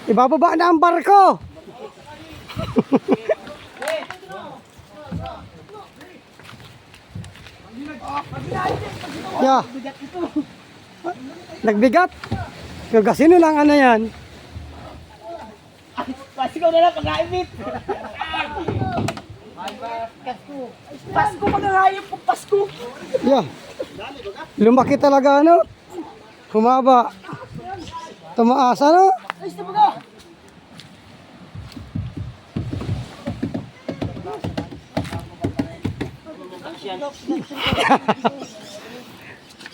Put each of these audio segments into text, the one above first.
Ibababa na ang barko. Yeah. Nagbigat. Kasino lang ano yan? Pasko na lang pag-aimit. Pasko mag-ahayop po, Pasko. Yeah. Lumaki talaga ano? Humaba. Tumaas ano? Ayos na baga.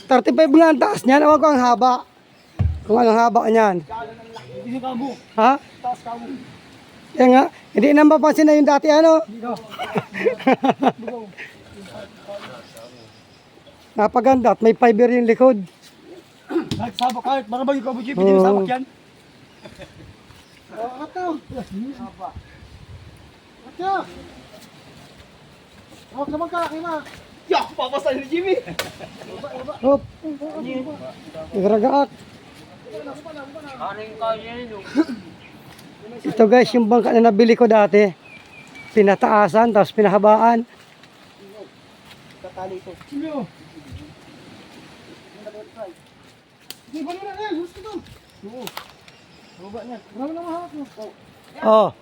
35 nga ang taas niyan. Huwag ko ang haba. Kung anong haba niyan. Hindi ka mo. Ha? Taas ka mo. Yan nga. Hindi na mapansin na yung dati ano. Napaganda at may fiber yung likod. Nagsabak kahit. Baka ba yung kabuji? Pwede yung sabak yan. Ataw. Ataw. Huwag naman ka. Kima. Yak! Papasa ni Jimmy. Hop. Nagragaak. Ano yung kanya nyo? Ito guys, yung bangka na nabili ko dati. Pinataasan, tapos pinahabaan. Tatali ito. Jimmy oh. Hindi ba nila yan? Gusto ito. Oo. Baba niya. Marami na mahawak mo. Oh.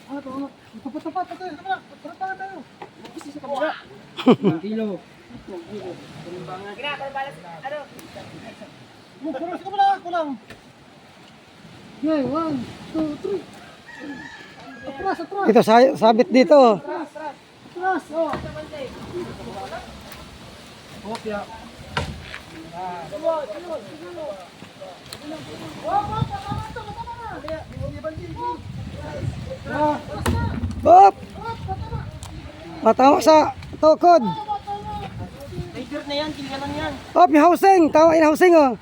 Ano ito? Ano? Tapat-tapat. Tapat tayo. Gusto sa kabila. 1 kilo. Ano? Kulang sa kabila. Kulang. Okay, 1, 2, 3. Atras. Ito sabit dito. Atras. Oh. Okay. Hop. Matama sa tukod. Tiger na yan, tingnan lang yan. Hop, may housing. Tawa yung housing oh.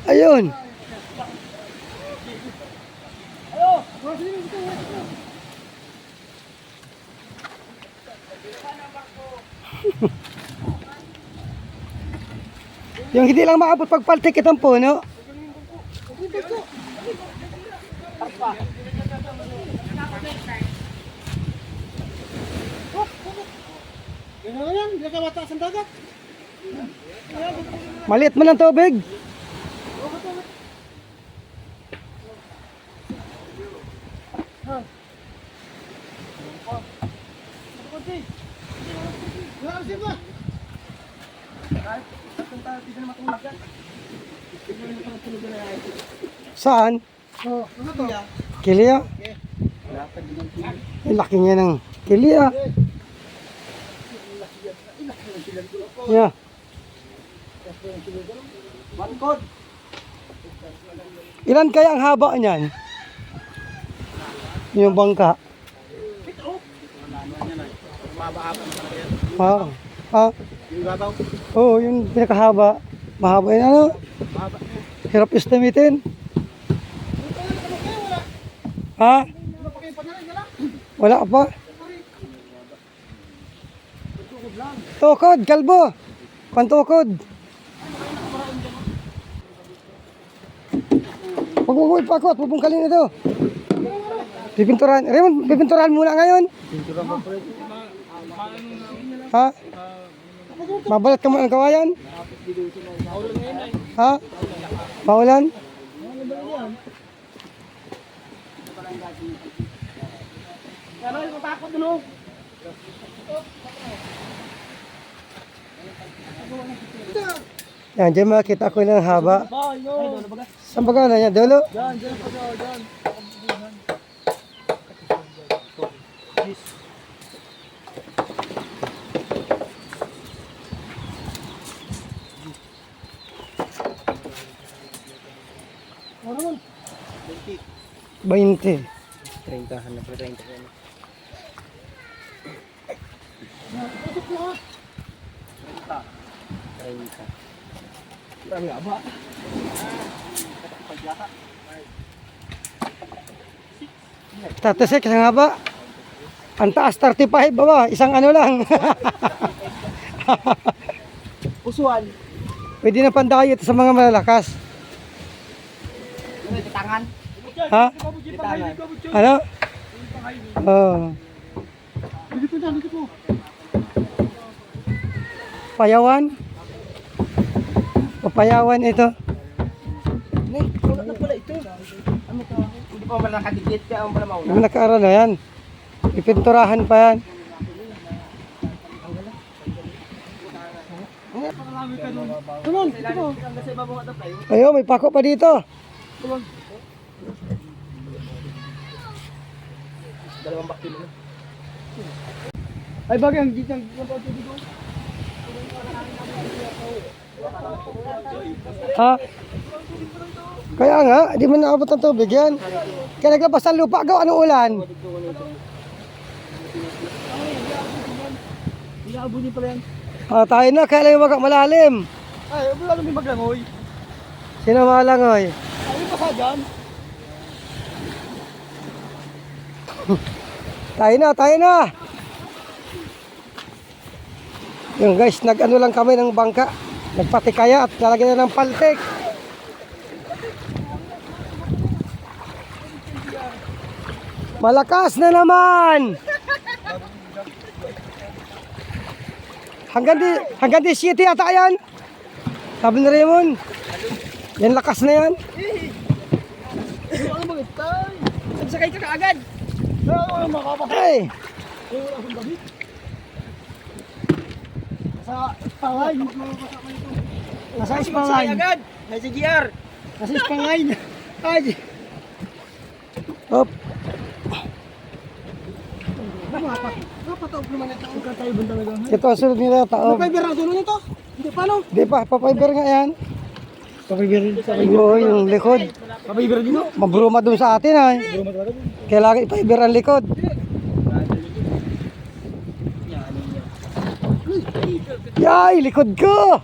Ayun. Yung hindi lang maabot pagpaltik itong puno. Gano'n na yan, hindi ka mataas ang dagat. Maliit mo ng tubig. Saan? Kilya? Ang laki niya ng kilya. Yeah. Bangkod. Ilan kaya ang haba niyan? Yung bangka. Ah, ah. Yung gabaw. Oo, yung pinakahaba. Mahaba yun ano? Hirap estimatein. Ha? Wala pa. Tukod, kalbo. Pantukod. Huwag ipakot, huwag mong kalin ito. Pipinturan. Raymond, pipinturan muna ngayon. Ha? Mabalat ka mo ng kawayan? Ha? Maulan? Ano yung matakot dun? Yan, dyan makita ko ng haba. Saan ba gana niya? Dulo? Diyan. 20. 30, hanap na 30. Marami nga ba? 36 ang haba. Ang taas 35 baba, isang ano lang. Usual. Pwede na pandayot sa mga malalakas. Ano, tangan? Ha? Tangan. Ano? Oh. Dito na, dito po. Payawan. Papayawan ito. Nay, wala na pala ito. Ano ka? Hindi pa pala nakadikit ka, ang pala mauna. Yung nakaaral na yan. Ipinturahan pa yan. Tulong, dito po. Sa iba mga tayo. Ayun, may pako pa dito. Tulong. Dalawang baktil na. Ay, bagay ang dito. Ha? Kaya nga, di man naabot ang tubig yan. Kaya naglabas ang lupa, gawa ng ulan. Inaabuni pala yan. Ah, tayo na, kaya lang yung wag malalim. Ay, wala namin maglangoy. Sino malangoy? Ay, basa dyan. Tayo na, tayo na. Yung guys, nag-ano lang kami ng bangka. Nagpatikaya at lalagyan na ng paltik. Malakas na naman. Hanggang di city ata yan. Sabi ni Raymond. Yan lakas na yan. Ano mga tay? Nagsakay ka kaagad. Ano makapatay? Ay, Wala akong damit. Sa pangay. Nasa ispangay. Agad. May CGR. Nasa ispangay. Ay. op. Napataog naman ito. Huwag tayo banda talaga. Ito ang sunod nila taob. Fiber ang dulo nito. Hindi paano? Di pa, papiber nga yan. Papiber din. Oo, yung likod. Papiber din no? Mabruma dun sa atin ay. Kailangan ipiber ang likod. Yay, likod ko!